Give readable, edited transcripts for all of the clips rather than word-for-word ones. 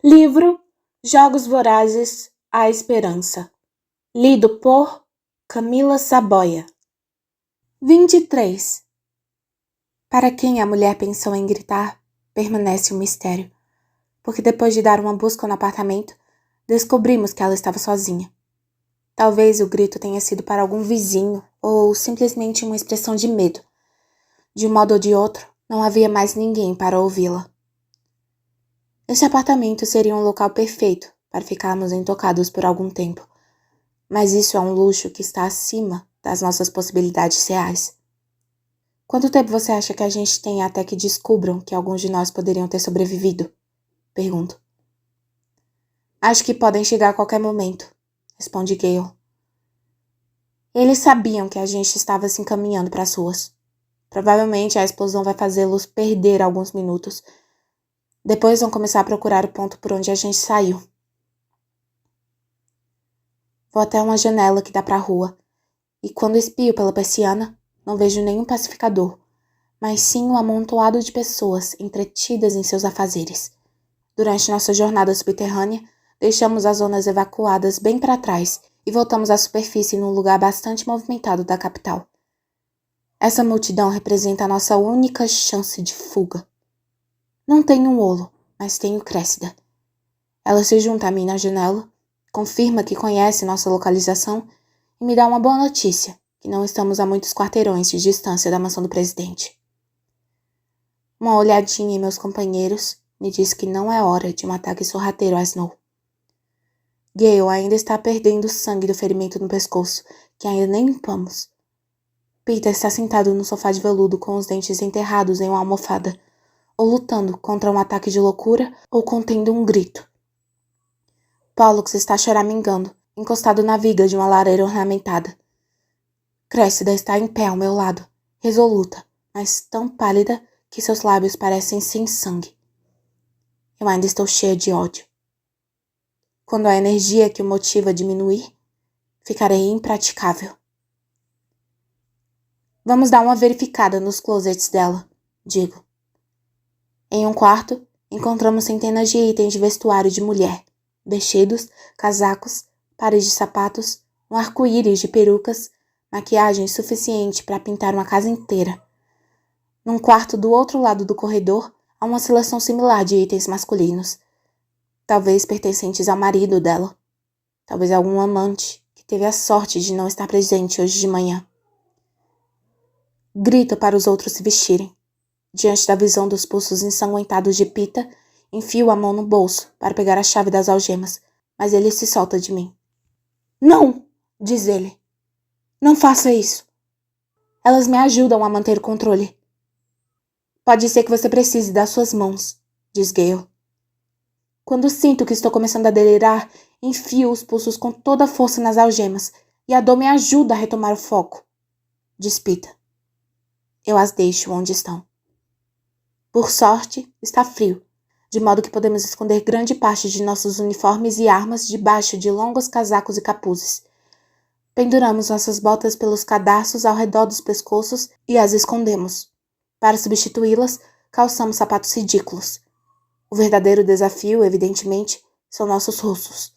Livro Jogos Vorazes, A Esperança. Lido por Camila Saboia. 23. Para quem a mulher pensou em gritar, permanece um mistério, porque depois de dar uma busca no apartamento, descobrimos que ela estava sozinha. Talvez o grito tenha sido para algum vizinho ou simplesmente uma expressão de medo. De um modo ou de outro, não havia mais ninguém para ouvi-la. Este apartamento seria um local perfeito para ficarmos intocados por algum tempo, mas isso é um luxo que está acima das nossas possibilidades reais. Quanto tempo você acha que a gente tem até que descubram que alguns de nós poderiam ter sobrevivido? Pergunto. Acho que podem chegar a qualquer momento, responde Gale. Eles sabiam que a gente estava se encaminhando para as ruas. Provavelmente a explosão vai fazê-los perder alguns minutos. Depois vão começar a procurar o ponto por onde a gente saiu. Vou até uma janela que dá para a rua, e quando espio pela persiana, não vejo nenhum pacificador, mas sim um amontoado de pessoas entretidas em seus afazeres. Durante nossa jornada subterrânea, deixamos as zonas evacuadas bem para trás e voltamos à superfície num lugar bastante movimentado da capital. Essa multidão representa a nossa única chance de fuga. Não tenho Olo, mas tenho Cressida. Ela se junta a mim na janela, confirma que conhece nossa localização e me dá uma boa notícia, que não estamos a muitos quarteirões de distância da mansão do presidente. Uma olhadinha em meus companheiros me diz que não é hora de um ataque sorrateiro a Snow. Gale ainda está perdendo sangue do ferimento no pescoço, que ainda nem limpamos. Peter está sentado no sofá de veludo com os dentes enterrados em uma almofada, ou lutando contra um ataque de loucura ou contendo um grito. Pollux está choramingando, encostado na viga de uma lareira ornamentada. Cressida está em pé ao meu lado, resoluta, mas tão pálida que seus lábios parecem sem sangue. Eu ainda estou cheia de ódio. Quando a energia que o motiva diminuir, ficarei impraticável. Vamos dar uma verificada nos closets dela, digo. Em um quarto, encontramos centenas de itens de vestuário de mulher, vestidos, casacos, pares de sapatos, um arco-íris de perucas, maquiagem suficiente para pintar uma casa inteira. Num quarto do outro lado do corredor, há uma seleção similar de itens masculinos, talvez pertencentes ao marido dela, talvez algum amante que teve a sorte de não estar presente hoje de manhã. Grito para os outros se vestirem. Diante da visão dos pulsos ensanguentados de Pita, enfio a mão no bolso para pegar a chave das algemas, mas ele se solta de mim. Não! Diz ele. Não faça isso. Elas me ajudam a manter o controle. Pode ser que você precise das suas mãos, diz Gale. Quando sinto que estou começando a delirar, enfio os pulsos com toda a força nas algemas e a dor me ajuda a retomar o foco, diz Pita. Eu as deixo onde estão. Por sorte, está frio, de modo que podemos esconder grande parte de nossos uniformes e armas debaixo de longos casacos e capuzes. Penduramos nossas botas pelos cadarços ao redor dos pescoços e as escondemos. Para substituí-las, calçamos sapatos ridículos. O verdadeiro desafio, evidentemente, são nossos rostos.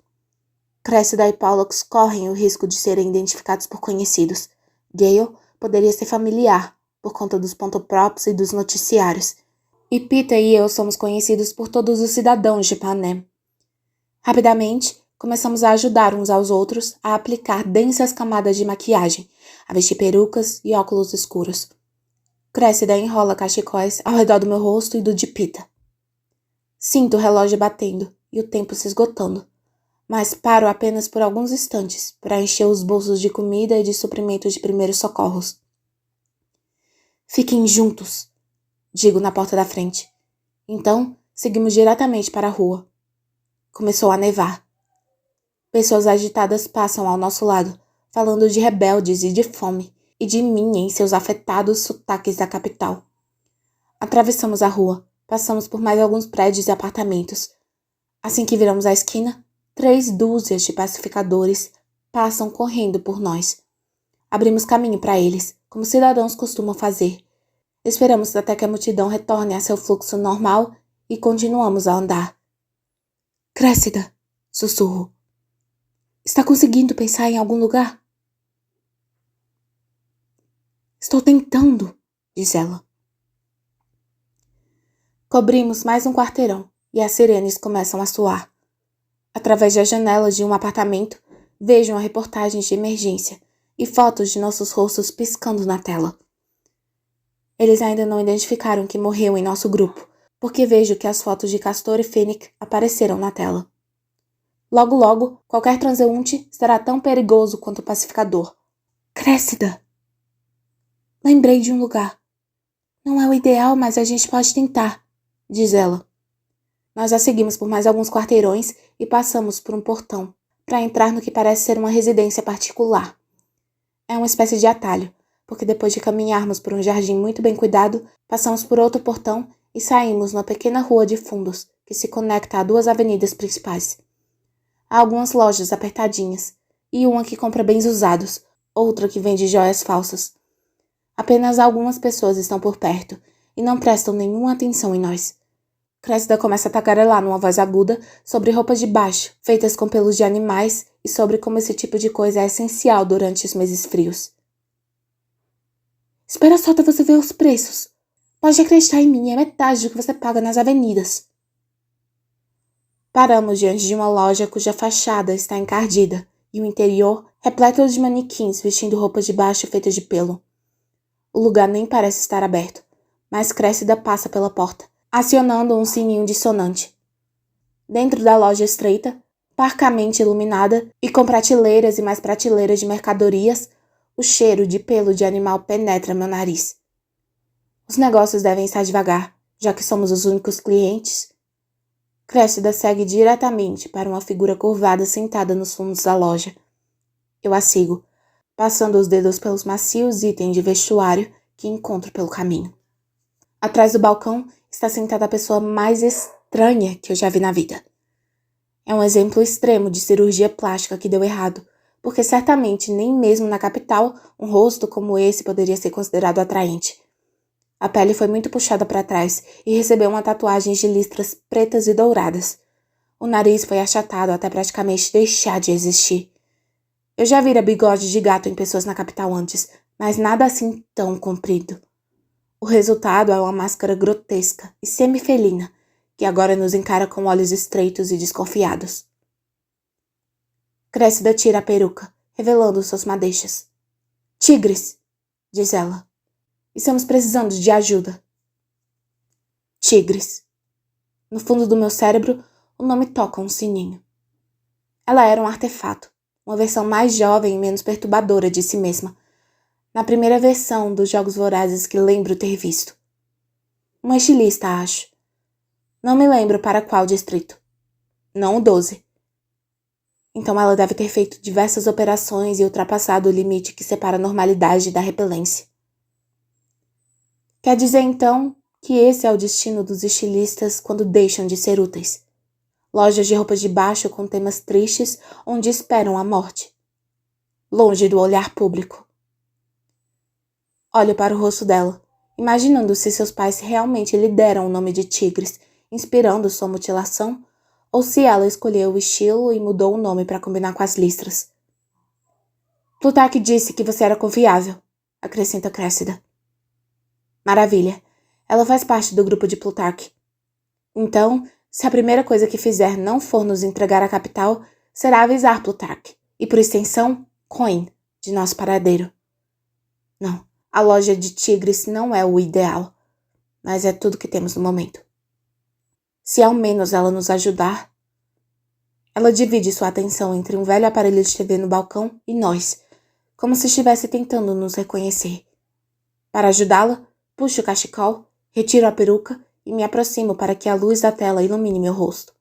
Cressida e Pollux correm o risco de serem identificados por conhecidos. Gale poderia ser familiar, por conta dos pontoprops e dos noticiários. E Pita e eu somos conhecidos por todos os cidadãos de Panem. Rapidamente, começamos a ajudar uns aos outros a aplicar densas camadas de maquiagem, a vestir perucas e óculos escuros. Cressida enrola cachecóis ao redor do meu rosto e do de Pita. Sinto o relógio batendo e o tempo se esgotando, mas paro apenas por alguns instantes para encher os bolsos de comida e de suprimentos de primeiros socorros. Fiquem juntos, digo na porta da frente. Então, seguimos diretamente para a rua. Começou a nevar. Pessoas agitadas passam ao nosso lado, falando de rebeldes e de fome, e de mim em seus afetados sotaques da capital. Atravessamos a rua, passamos por mais alguns prédios e apartamentos. Assim que viramos a esquina, 3 dúzias de pacificadores passam correndo por nós. Abrimos caminho para eles, como cidadãos costumam fazer. Esperamos até que a multidão retorne a seu fluxo normal e continuamos a andar. Cressida, sussurro. Está conseguindo pensar em algum lugar? Estou tentando, diz ela. Cobrimos mais um quarteirão e as sirenes começam a soar. Através das janelas de um apartamento, vejo uma reportagem de emergência e fotos de nossos rostos piscando na tela. Eles ainda não identificaram quem morreu em nosso grupo, porque vejo que as fotos de Castor e Fennec apareceram na tela. Logo, logo, qualquer transeunte será tão perigoso quanto o pacificador. Cressida! Lembrei de um lugar. Não é o ideal, mas a gente pode tentar, diz ela. Nós a seguimos por mais alguns quarteirões e passamos por um portão, para entrar no que parece ser uma residência particular. É uma espécie de atalho, porque depois de caminharmos por um jardim muito bem cuidado, passamos por outro portão e saímos numa pequena rua de fundos que se conecta a duas avenidas principais. Há algumas lojas apertadinhas, e uma que compra bens usados, outra que vende joias falsas. Apenas algumas pessoas estão por perto e não prestam nenhuma atenção em nós. Cressida começa a tagarelar numa voz aguda sobre roupas de baixo, feitas com pelos de animais, e sobre como esse tipo de coisa é essencial durante os meses frios. Espera só até você ver os preços. Pode acreditar em mim, é metade do que você paga nas avenidas. Paramos diante de uma loja cuja fachada está encardida e o interior repleto de manequins vestindo roupas de baixo feitas de pelo. O lugar nem parece estar aberto, mas Cressida passa pela porta, acionando um sininho dissonante. Dentro da loja estreita, parcamente iluminada e com prateleiras e mais prateleiras de mercadorias, o cheiro de pelo de animal penetra meu nariz. Os negócios devem estar devagar, já que somos os únicos clientes. Cressida segue diretamente para uma figura curvada sentada nos fundos da loja. Eu a sigo, passando os dedos pelos macios itens de vestuário que encontro pelo caminho. Atrás do balcão está sentada a pessoa mais estranha que eu já vi na vida. É um exemplo extremo de cirurgia plástica que deu errado, porque certamente nem mesmo na capital um rosto como esse poderia ser considerado atraente. A pele foi muito puxada para trás e recebeu uma tatuagem de listras pretas e douradas. O nariz foi achatado até praticamente deixar de existir. Eu já vira bigode de gato em pessoas na capital antes, mas nada assim tão comprido. O resultado é uma máscara grotesca e semifelina, que agora nos encara com olhos estreitos e desconfiados. Cressida tira a peruca, revelando suas madeixas. Tigres, diz ela. Estamos precisando de ajuda. Tigres. No fundo do meu cérebro, o nome toca um sininho. Ela era um artefato, uma versão mais jovem e menos perturbadora de si mesma, na primeira versão dos Jogos Vorazes que lembro ter visto. Uma estilista, acho. Não me lembro para qual distrito. Não o 12. Então ela deve ter feito diversas operações e ultrapassado o limite que separa a normalidade da repelência. Quer dizer, então, que esse é o destino dos estilistas quando deixam de ser úteis. Lojas de roupas de baixo com temas tristes onde esperam a morte. Longe do olhar público. Olho para o rosto dela, imaginando se seus pais realmente lhe deram o nome de Tigres, inspirando sua mutilação, ou se ela escolheu o estilo e mudou o nome para combinar com as listras. Plutarque disse que você era confiável, acrescenta Cressida. Maravilha. Ela faz parte do grupo de Plutarque. Então, se a primeira coisa que fizer não for nos entregar a capital, será avisar Plutarque, e por extensão, Coin, de nosso paradeiro. Não, a loja de tigres não é o ideal, mas é tudo que temos no momento. Se ao menos ela nos ajudar... Ela divide sua atenção entre um velho aparelho de TV no balcão e nós, como se estivesse tentando nos reconhecer. Para ajudá-la, puxo o cachecol, retiro a peruca e me aproximo para que a luz da tela ilumine meu rosto.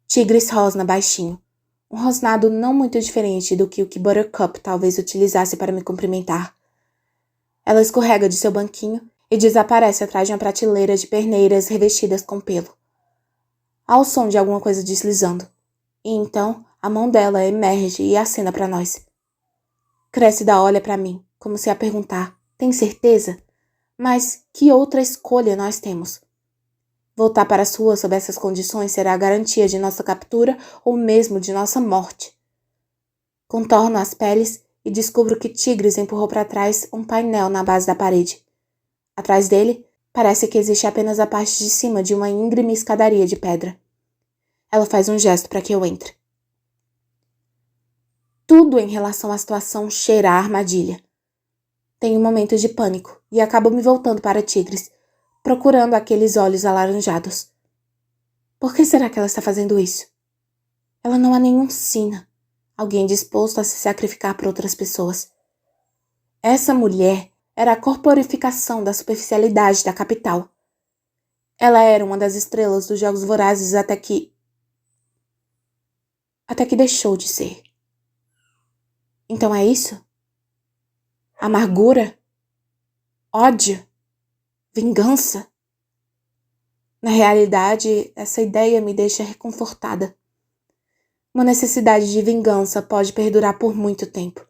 Tigres rosna baixinho, um rosnado não muito diferente do que o que Buttercup talvez utilizasse para me cumprimentar. Ela escorrega de seu banquinho e desaparece atrás de uma prateleira de perneiras revestidas com pelo. Há o som de alguma coisa deslizando, e então a mão dela emerge e acena para nós. Cressida olha para mim, como se a perguntar, tem certeza? Mas que outra escolha nós temos? Voltar para as ruas sob essas condições será a garantia de nossa captura ou mesmo de nossa morte. Contorno as peles e descubro que Tigres empurrou para trás um painel na base da parede. Atrás dele, parece que existe apenas a parte de cima de uma íngreme escadaria de pedra. Ela faz um gesto para que eu entre. Tudo em relação à situação cheira a armadilha. Tenho um momento de pânico e acabo me voltando para Tigres, procurando aqueles olhos alaranjados. Por que será que ela está fazendo isso? Ela não é nenhum Sina, alguém disposto a se sacrificar por outras pessoas. Essa mulher era a corporificação da superficialidade da capital. Ela era uma das estrelas dos Jogos Vorazes até que deixou de ser. Então é isso? Amargura? Ódio? Vingança? Na realidade, essa ideia me deixa reconfortada. Uma necessidade de vingança pode perdurar por muito tempo,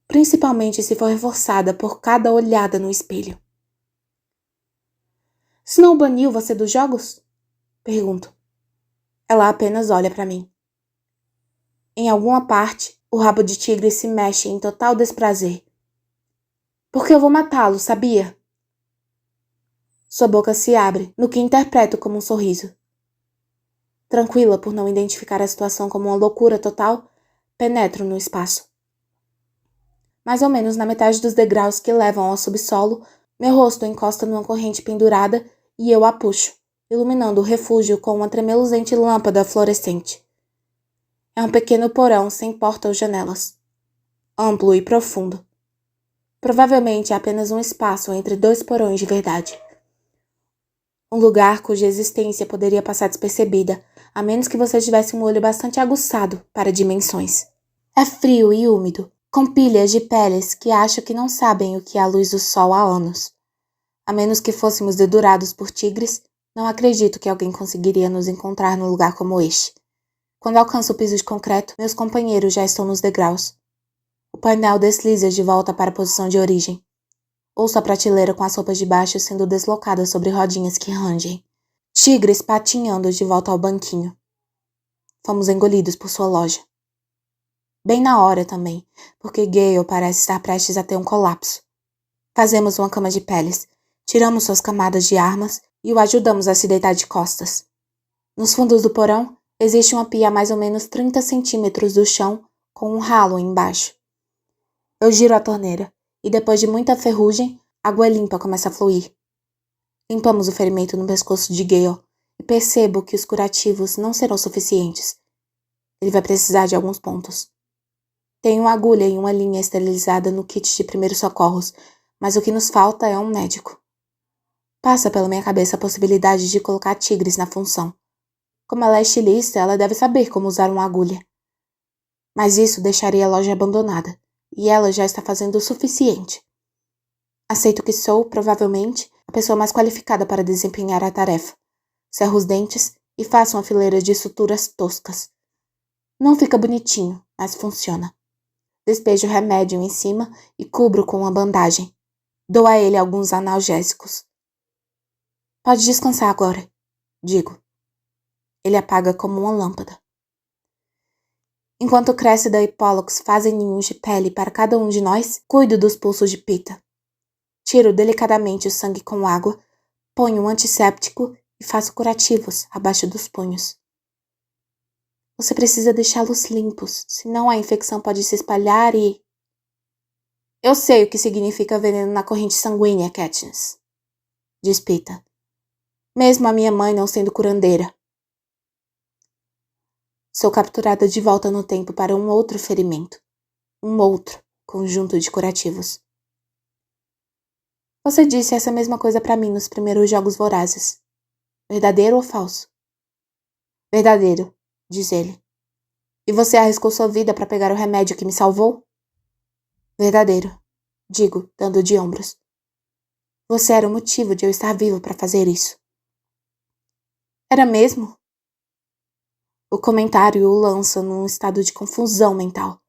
principalmente se for reforçada por cada olhada no espelho. Snow baniu você dos jogos? Pergunto. Ela apenas olha para mim. Em alguma parte, o rabo de tigre se mexe em total desprazer. Porque eu vou matá-lo, sabia? Sua boca se abre, no que interpreto como um sorriso. Tranquila por não identificar a situação como uma loucura total, penetro no espaço. Mais ou menos na metade dos degraus que levam ao subsolo, meu rosto encosta numa corrente pendurada e eu a puxo, iluminando o refúgio com uma tremeluzente lâmpada fluorescente. É um pequeno porão sem porta ou janelas. Amplo e profundo. Provavelmente há apenas um espaço entre dois porões de verdade. Um lugar cuja existência poderia passar despercebida, a menos que você tivesse um olho bastante aguçado para dimensões. É frio e úmido, com pilhas de peles que acho que não sabem o que é a luz do sol há anos. A menos que fôssemos dedurados por tigres, não acredito que alguém conseguiria nos encontrar num lugar como este. Quando alcanço o piso de concreto, meus companheiros já estão nos degraus. O painel desliza de volta para a posição de origem. Ouço a prateleira com as roupas de baixo sendo deslocada sobre rodinhas que rangem. Tigres patinhando de volta ao banquinho. Fomos engolidos por sua loja. Bem na hora também, porque Gale parece estar prestes a ter um colapso. Fazemos uma cama de peles, tiramos suas camadas de armas e o ajudamos a se deitar de costas. Nos fundos do porão, existe uma pia a mais ou menos 30 centímetros do chão, com um ralo embaixo. Eu giro a torneira, e depois de muita ferrugem, água limpa começa a fluir. Limpamos o ferimento no pescoço de Gale, e percebo que os curativos não serão suficientes. Ele vai precisar de alguns pontos. Tenho uma agulha e uma linha esterilizada no kit de primeiros socorros, mas o que nos falta é um médico. Passa pela minha cabeça a possibilidade de colocar Tigres na função. Como ela é estilista, ela deve saber como usar uma agulha. Mas isso deixaria a loja abandonada, e ela já está fazendo o suficiente. Aceito que sou, provavelmente, a pessoa mais qualificada para desempenhar a tarefa. Cerro os dentes e faço uma fileira de suturas toscas. Não fica bonitinho, mas funciona. Despejo o remédio em cima e cubro com uma bandagem. Dou a ele alguns analgésicos. Pode descansar agora, digo. Ele apaga como uma lâmpada. Enquanto Cressida e Pollux fazem ninhos de pele para cada um de nós, cuido dos pulsos de Pita. Tiro delicadamente o sangue com água, ponho um antisséptico e faço curativos abaixo dos punhos. Você precisa deixá-los limpos, senão a infecção pode se espalhar e... Eu sei o que significa veneno na corrente sanguínea, Katniss, diz Pita. Mesmo a minha mãe não sendo curandeira. Sou capturada de volta no tempo para um outro ferimento. Um outro conjunto de curativos. Você disse essa mesma coisa para mim nos primeiros Jogos Vorazes. Verdadeiro ou falso? Verdadeiro, diz ele. E você arriscou sua vida para pegar o remédio que me salvou? Verdadeiro, digo, dando de ombros. Você era o motivo de eu estar vivo para fazer isso. Era mesmo? O comentário o lança num estado de confusão mental.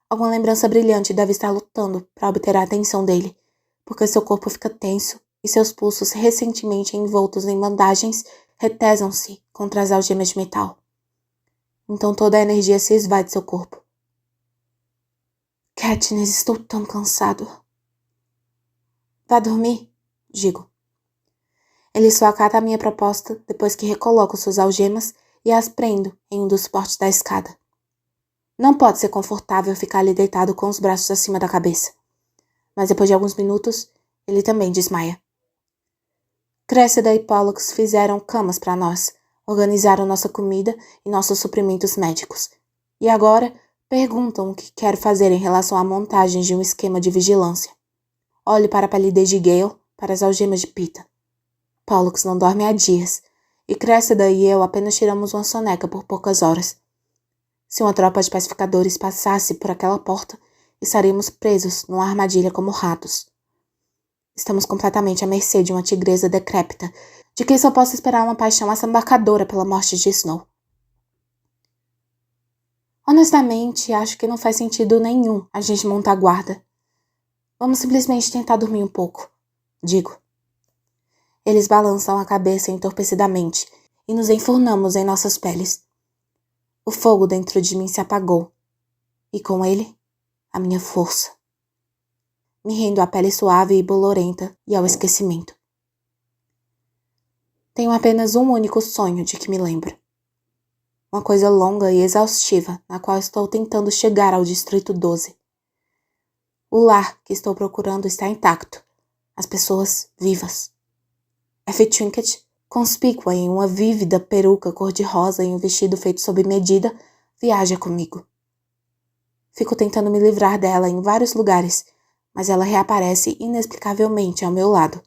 Alguma lembrança brilhante deve estar lutando para obter a atenção dele, porque seu corpo fica tenso e seus pulsos recentemente envoltos em bandagens retesam-se contra as algemas de metal. Então toda a energia se esvai de seu corpo. Katniss, estou tão cansado. Vá dormir, digo. Ele só acata a minha proposta depois que recoloco suas algemas e as prendo em um dos suportes da escada. Não pode ser confortável ficar ali deitado com os braços acima da cabeça. Mas depois de alguns minutos, ele também desmaia. Cressida e Pollux fizeram camas para nós, organizaram nossa comida e nossos suprimentos médicos. E agora perguntam o que quero fazer em relação à montagem de um esquema de vigilância. Olho para a palidez de Gale, para as algemas de Peeta. Pollux não dorme há dias, e Cressida e eu apenas tiramos uma soneca por poucas horas. Se uma tropa de pacificadores passasse por aquela porta, estaríamos presos numa armadilha como ratos. Estamos completamente à mercê de uma tigresa decrépita, de quem só posso esperar uma paixão assambacadora pela morte de Snow. Honestamente, acho que não faz sentido nenhum a gente montar guarda. Vamos simplesmente tentar dormir um pouco, digo. Eles balançam a cabeça entorpecidamente e nos enfurnamos em nossas peles. O fogo dentro de mim se apagou, e com ele, a minha força. Me rendo à pele suave e bolorenta e ao esquecimento. Tenho apenas um único sonho de que me lembro. Uma coisa longa e exaustiva na qual estou tentando chegar ao Distrito 12. O lar que estou procurando está intacto, as pessoas vivas. Effie Trinket, conspícua em uma vívida peruca cor-de-rosa e um vestido feito sob medida, viaja comigo. Fico tentando me livrar dela em vários lugares, mas ela reaparece inexplicavelmente ao meu lado,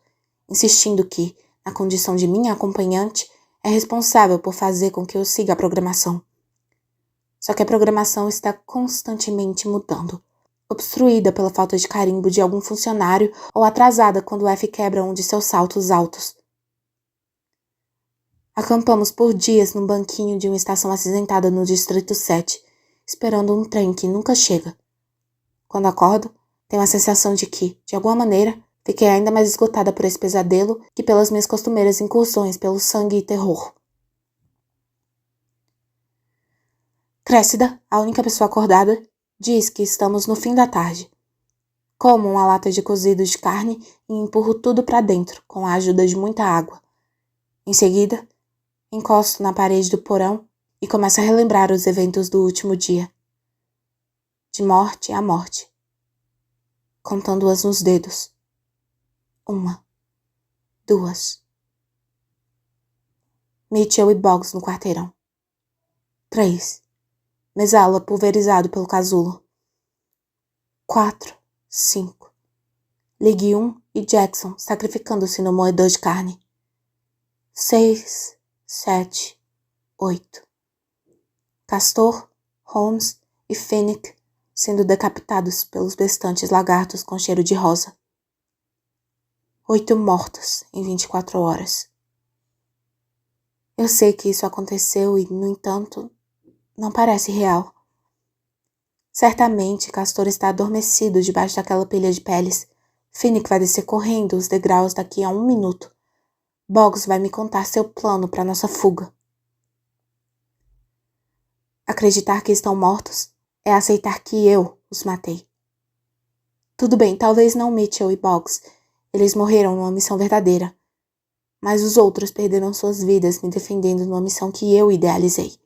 insistindo que, na condição de minha acompanhante, é responsável por fazer com que eu siga a programação. Só que a programação está constantemente mudando, obstruída pela falta de carimbo de algum funcionário ou atrasada quando F quebra um de seus saltos altos. Acampamos por dias num banquinho de uma estação acinzentada no Distrito 7, esperando um trem que nunca chega. Quando acordo, tenho a sensação de que, de alguma maneira, fiquei ainda mais esgotada por esse pesadelo que pelas minhas costumeiras incursões pelo sangue e terror. Cressida, a única pessoa acordada, diz que estamos no fim da tarde. Como uma lata de cozido de carne e empurro tudo para dentro, com a ajuda de muita água. Em seguida, encosto na parede do porão e começo a relembrar os eventos do último dia. De morte a morte. Contando-as nos dedos. 1, 2. Mitchell e Boggs no quarteirão. 3. Mesala pulverizado pelo casulo. 4, 5. Ligue 1 e Jackson sacrificando-se no moedor de carne. 6, 7, 8. Castor, Holmes e Fennec sendo decapitados pelos bestantes lagartos com cheiro de rosa. 8 mortos em 24 horas. Eu sei que isso aconteceu e, no entanto, não parece real. Certamente Castor está adormecido debaixo daquela pilha de peles. Fennec vai descer correndo os degraus daqui a 1 minuto. Boggs vai me contar seu plano para nossa fuga. Acreditar que estão mortos é aceitar que eu os matei. Tudo bem, talvez não Mitchell e Boggs. Eles morreram numa missão verdadeira. Mas os outros perderam suas vidas me defendendo numa missão que eu idealizei.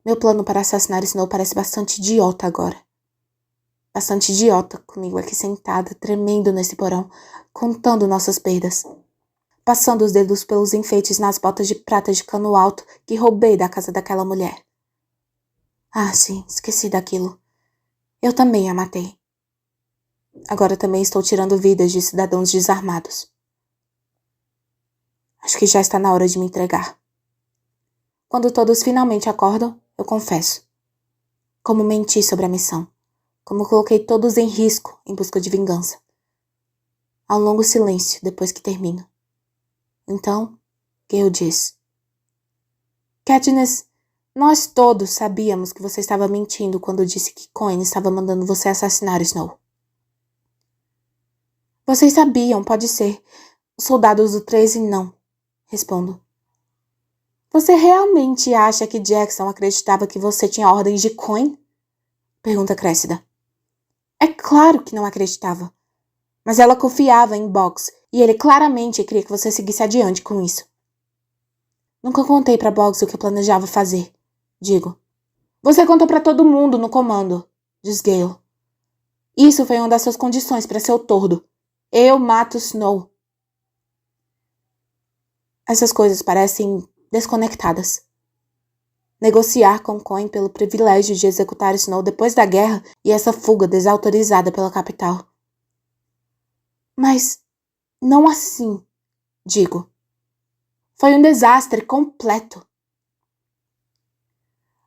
Meu plano para assassinar Snow parece bastante idiota agora. Bastante idiota comigo aqui sentada, tremendo nesse porão, contando nossas perdas. Passando os dedos pelos enfeites nas botas de prata de cano alto que roubei da casa daquela mulher. Ah, sim, esqueci daquilo. Eu também a matei. Agora também estou tirando vidas de cidadãos desarmados. Acho que já está na hora de me entregar. Quando todos finalmente acordam, eu confesso. Como menti sobre a missão. Como coloquei todos em risco em busca de vingança. Há um longo silêncio depois que termino. Então, Gale diz. Katniss, nós todos sabíamos que você estava mentindo quando disse que Coin estava mandando você assassinar Snow. Vocês sabiam, pode ser. Os soldados do 13 não. Respondo. Você realmente acha que Jackson acreditava que você tinha ordens de Coin? Pergunta Cressida. É claro que não acreditava. Mas ela confiava em Boggs e ele claramente queria que você seguisse adiante com isso. Nunca contei pra Boggs o que eu planejava fazer, digo. Você contou pra todo mundo no comando, diz Gale. Isso foi uma das suas condições para ser o tordo. Eu mato Snow. Essas coisas parecem desconectadas. Negociar com Coin pelo privilégio de executar Snow depois da guerra e essa fuga desautorizada pela capital. Mas não assim, digo. Foi um desastre completo.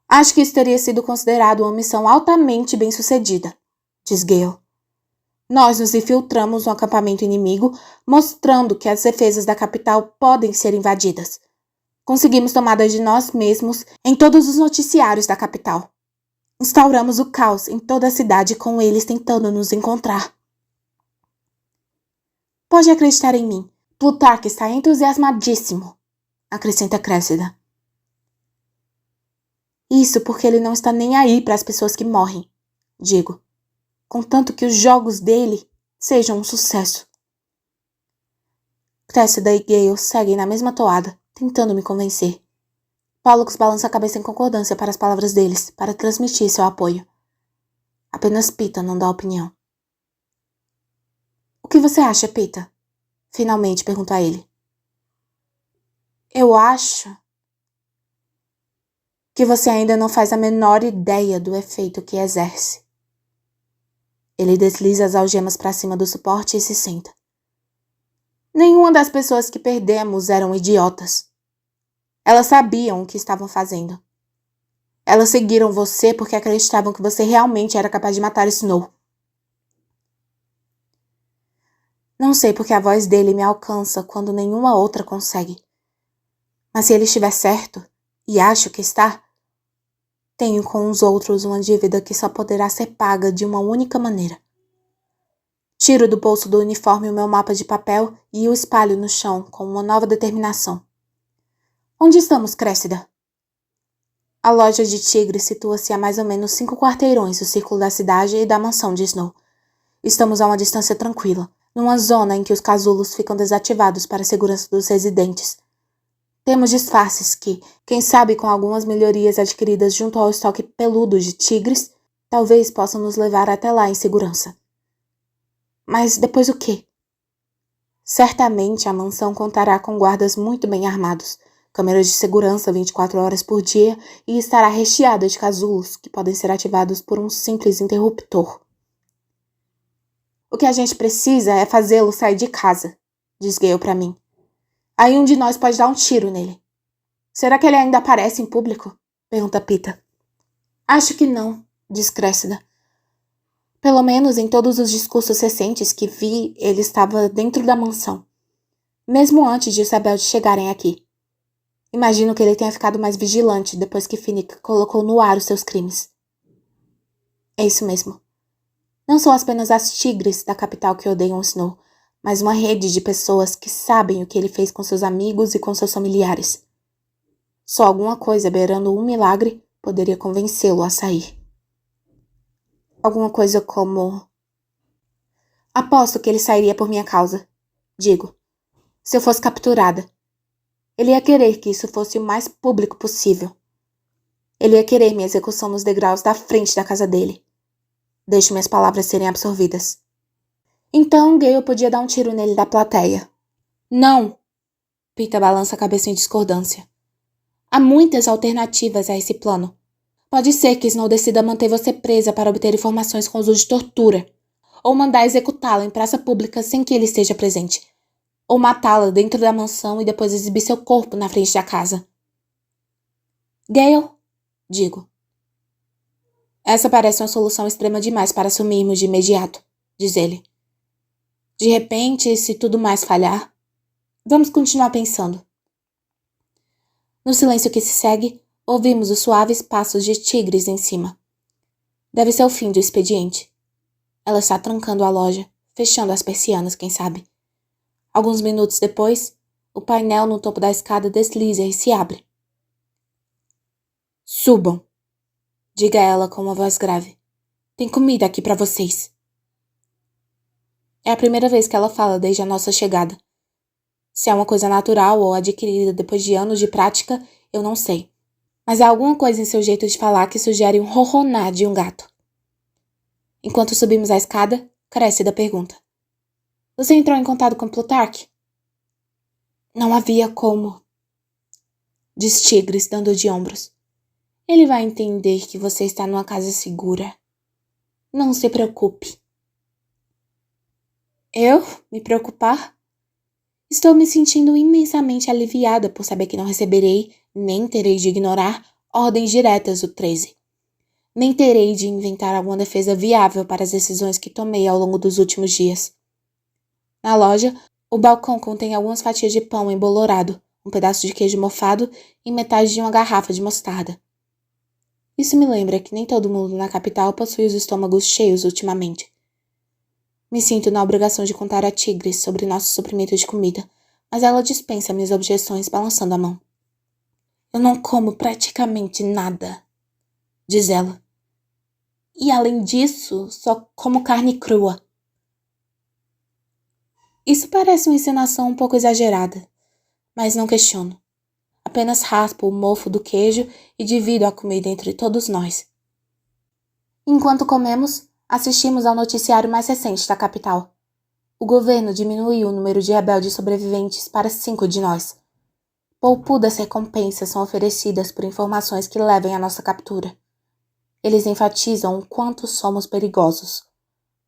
Acho que isso teria sido considerado uma missão altamente bem-sucedida, diz Gale. Nós nos infiltramos no acampamento inimigo, mostrando que as defesas da capital podem ser invadidas. Conseguimos tomada de nós mesmos em todos os noticiários da capital. Instauramos o caos em toda a cidade com eles tentando nos encontrar. Pode acreditar em mim. Plutarque está entusiasmadíssimo, acrescenta Cressida. Isso porque ele não está nem aí para as pessoas que morrem, digo, contanto que os jogos dele sejam um sucesso. Cressida e Gale seguem na mesma toada, tentando me convencer. Pollux balança a cabeça em concordância para as palavras deles, para transmitir seu apoio. Apenas Pita não dá opinião. O que você acha, Pita? Finalmente pergunta a ele. Eu acho que você ainda não faz a menor ideia do efeito que exerce. Ele desliza as algemas para cima do suporte e se senta. Nenhuma das pessoas que perdemos eram idiotas. Elas sabiam o que estavam fazendo. Elas seguiram você porque acreditavam que você realmente era capaz de matar Snow. Não sei porque a voz dele me alcança quando nenhuma outra consegue. Mas se ele estiver certo, e acho que está, tenho com os outros uma dívida que só poderá ser paga de uma única maneira. Tiro do bolso do uniforme o meu mapa de papel e o espalho no chão com uma nova determinação. Onde estamos, Cressida? A loja de tigre situa-se a mais ou menos 5 quarteirões do círculo da cidade e da mansão de Snow. Estamos a uma distância tranquila, numa zona em que os casulos ficam desativados para a segurança dos residentes. Temos disfarces que, quem sabe com algumas melhorias adquiridas junto ao estoque peludo de tigres, talvez possam nos levar até lá em segurança. Mas depois o quê? Certamente a mansão contará com guardas muito bem armados, câmeras de segurança 24 horas por dia e estará recheada de casulos que podem ser ativados por um simples interruptor. O que a gente precisa é fazê-lo sair de casa, diz Gale para mim. Aí um de nós pode dar um tiro nele. Será que ele ainda aparece em público? Pergunta Pita. Acho que não, diz Cressida. Pelo menos em todos os discursos recentes que vi, ele estava dentro da mansão. Mesmo antes de Isabel chegarem aqui. Imagino que ele tenha ficado mais vigilante depois que Finnick colocou no ar os seus crimes. É isso mesmo. Não são apenas as tigres da capital que odeiam Snow, mas uma rede de pessoas que sabem o que ele fez com seus amigos e com seus familiares. Só alguma coisa beirando um milagre poderia convencê-lo a sair. Alguma coisa como... Aposto que ele sairia por minha causa, digo. Se eu fosse capturada. Ele ia querer que isso fosse o mais público possível. Ele ia querer minha execução nos degraus da frente da casa dele. Deixo minhas palavras serem absorvidas. Então Gale podia dar um tiro nele da plateia. Não! Pita balança a cabeça em discordância. Há muitas alternativas a esse plano. Pode ser que Snow decida manter você presa para obter informações com uso de tortura, ou mandar executá-la em praça pública sem que ele esteja presente, ou matá-la dentro da mansão e depois exibir seu corpo na frente da casa. Gale, digo. Essa parece uma solução extrema demais para assumirmos de imediato, diz ele. De repente, se tudo mais falhar, vamos continuar pensando. No silêncio que se segue, ouvimos os suaves passos de tigres em cima. Deve ser o fim do expediente. Ela está trancando a loja, fechando as persianas, quem sabe. Alguns minutos depois, o painel no topo da escada desliza e se abre. Subam, diga ela com uma voz grave. Tem comida aqui para vocês. É a primeira vez que ela fala desde a nossa chegada. Se é uma coisa natural ou adquirida depois de anos de prática, eu não sei. Mas há alguma coisa em seu jeito de falar que sugere um ronronar de um gato. Enquanto subimos a escada, Cressida pergunta. Você entrou em contato com Plutarque? Não havia como, diz Tigres, dando de ombros. Ele vai entender que você está numa casa segura. Não se preocupe. Eu? Me preocupar? Estou me sentindo imensamente aliviada por saber que não receberei, nem terei de ignorar, ordens diretas do 13. Nem terei de inventar alguma defesa viável para as decisões que tomei ao longo dos últimos dias. Na loja, o balcão contém algumas fatias de pão embolorado, um pedaço de queijo mofado e metade de uma garrafa de mostarda. Isso me lembra que nem todo mundo na capital possui os estômagos cheios ultimamente. Me sinto na obrigação de contar a Tigres sobre nosso suprimento de comida, mas ela dispensa minhas objeções balançando a mão. Eu não como praticamente nada, diz ela. E além disso, só como carne crua. Isso parece uma encenação um pouco exagerada, mas não questiono. Apenas raspo o mofo do queijo e divido a comida entre todos nós. Enquanto comemos, assistimos ao noticiário mais recente da capital. O governo diminuiu o número de rebeldes sobreviventes para 5 de nós. Poupudas recompensas são oferecidas por informações que levem à nossa captura. Eles enfatizam o quanto somos perigosos.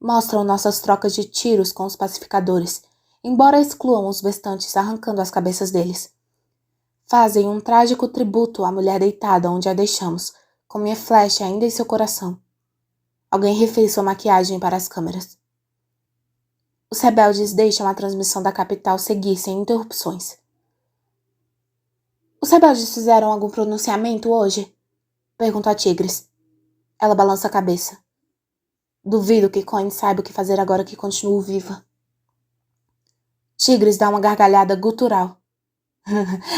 Mostram nossas trocas de tiros com os pacificadores, embora excluam os restantes arrancando as cabeças deles. Fazem um trágico tributo à mulher deitada onde a deixamos, com minha flecha ainda em seu coração. Alguém refez sua maquiagem para as câmeras. Os rebeldes deixam a transmissão da capital seguir sem interrupções. Os rebeldes fizeram algum pronunciamento hoje? Pergunta a Tigres. Ela balança a cabeça. Duvido que Coin saiba o que fazer agora que continuo viva. Tigres dá uma gargalhada gutural.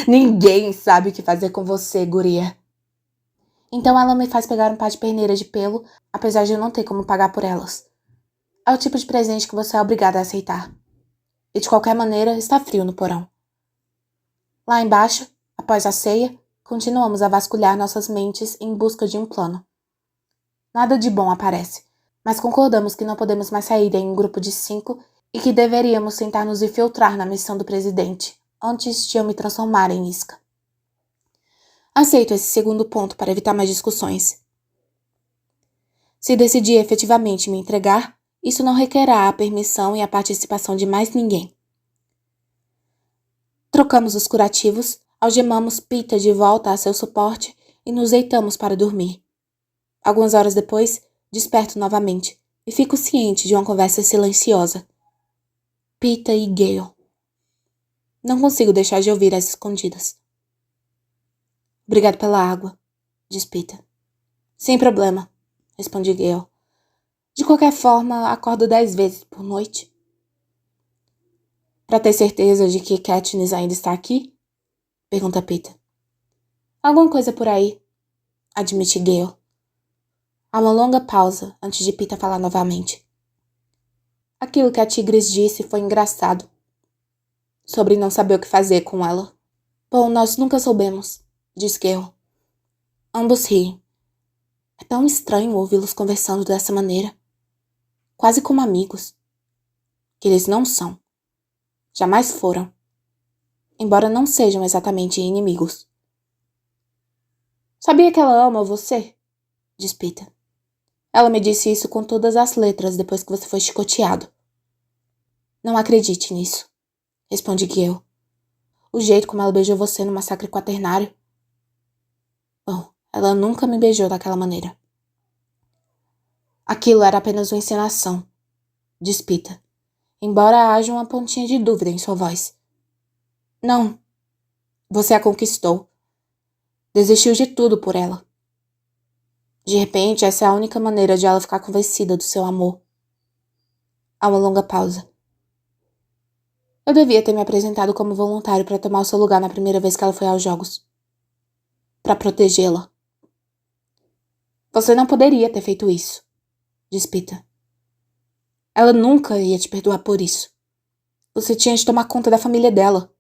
Ninguém sabe o que fazer com você, guria. Então ela me faz pegar um par de perneiras de pelo, apesar de eu não ter como pagar por elas. É o tipo de presente que você é obrigada a aceitar. E de qualquer maneira, está frio no porão. Lá embaixo, após a ceia, continuamos a vasculhar nossas mentes em busca de um plano. Nada de bom aparece, mas concordamos que não podemos mais sair em um grupo de 5 e que deveríamos tentar nos infiltrar na missão do presidente, antes de eu me transformar em isca. Aceito esse segundo ponto para evitar mais discussões. Se decidir efetivamente me entregar, isso não requerá a permissão e a participação de mais ninguém. Trocamos os curativos, algemamos Pita de volta a seu suporte e nos deitamos para dormir. Algumas horas depois, desperto novamente e fico ciente de uma conversa silenciosa. Pita e Gale. Não consigo deixar de ouvir as escondidas. Obrigado pela água, diz Pita. Sem problema, responde Gale. De qualquer forma, acordo 10 vezes por noite. Para ter certeza de que Katniss ainda está aqui? Pergunta Pita. Alguma coisa por aí, admite Gale. Há uma longa pausa antes de Pita falar novamente. Aquilo que a Tigres disse foi engraçado. Sobre não saber o que fazer com ela. Bom, nós nunca soubemos, diz Gale. Ambos riem. É tão estranho ouvi-los conversando dessa maneira. Quase como amigos. Que eles não são. Jamais foram. Embora não sejam exatamente inimigos. Sabia que ela ama você? Diz Pita. Ela me disse isso com todas as letras depois que você foi chicoteado. Não acredite nisso, responde Gale. O jeito como ela beijou você no massacre quaternário. Bom, ela nunca me beijou daquela maneira. Aquilo era apenas uma encenação, diz Pita, embora haja uma pontinha de dúvida em sua voz. Não. Você a conquistou. Desistiu de tudo por ela. De repente, essa é a única maneira de ela ficar convencida do seu amor. Há uma longa pausa. Eu devia ter me apresentado como voluntário para tomar o seu lugar na primeira vez que ela foi aos jogos. Para protegê-la. Você não poderia ter feito isso, diz Peeta. Ela nunca ia te perdoar por isso. Você tinha de tomar conta da família dela.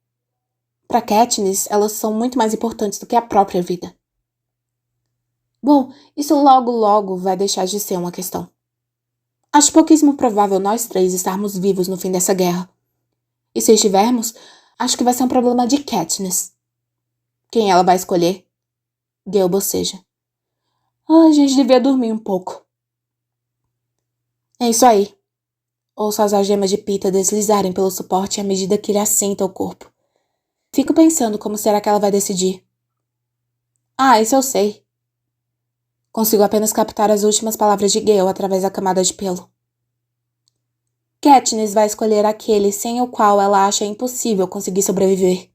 Para Katniss, elas são muito mais importantes do que a própria vida. Bom, isso logo vai deixar de ser uma questão. Acho pouquíssimo provável nós três estarmos vivos no fim dessa guerra. E se estivermos, acho que vai ser um problema de Katniss. Quem ela vai escolher? Gale boceja. A gente devia dormir um pouco. É isso aí. Ouço as algemas de Peeta deslizarem pelo suporte à medida que ele assenta o corpo. Fico pensando como será que ela vai decidir. Isso eu sei. Consigo apenas captar as últimas palavras de Gale através da camada de pelo. Katniss vai escolher aquele sem o qual ela acha impossível conseguir sobreviver.